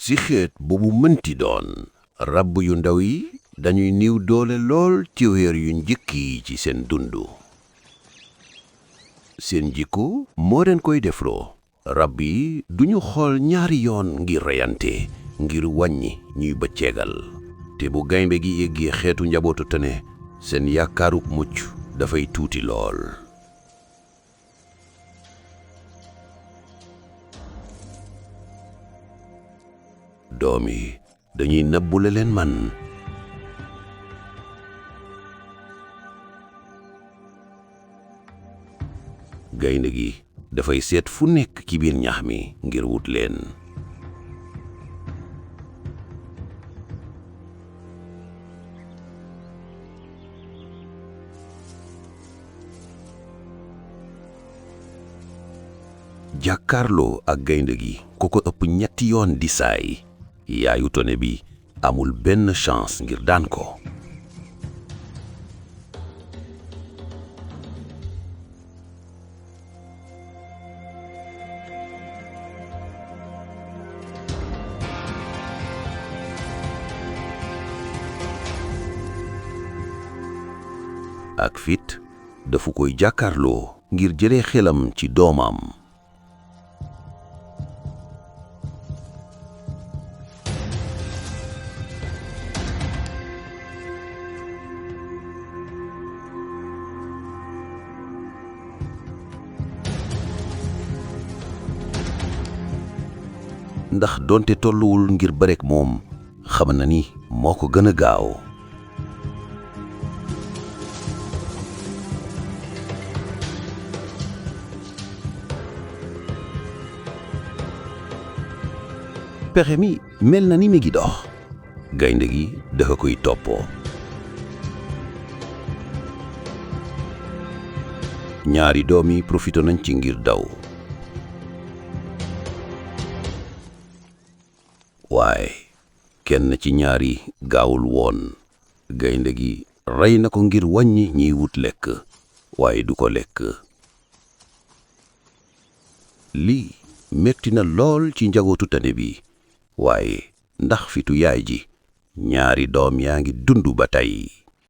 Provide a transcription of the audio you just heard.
ci xeet boobu mënti doon rab yu ndaw yi dañuy niw doole lool ci weer yu njëkk yi ci seen dundu. seen jikko moo leen koy defloo. rab yi duñu xool ñaari yoon ngir reyante ngir wàññi ñuy bëcceegal. te bu gaynde gi yeggee xeetu njabootu tene seen yaakaaruk mucc dafay tuuti lool. doom yi dañuy nëbbule leen man. gaynde gi dafay seet fu nekk ci biir ñax mi ngir wut leen. jàkkaarloo ak gaynde gi ko ëpp ñetti yoon di saay yaayu tone bi amul benn chance ngir daan ko. ak fit dafu koy jàkkaarloo ngir jëlee xelam ci doomam. ndax donte tolluwul ngir barek moom xam na ni moo ko gën a gaaw. pexe mi mel na ni mi ngi dox. gaynde gi dafa koy toppoo. ñaari doom yi profité nañ ci ngir daw. waaye kenn ci ñaari gaawul woon. gaynde gi rey na ko ngir wàññi ñiy wut lekk waaye du ko lekk. lii metti na lool ci njabootu tane bi. waaye ndax fitu yaay ji ñaari doom yaa ngi dund ba tey.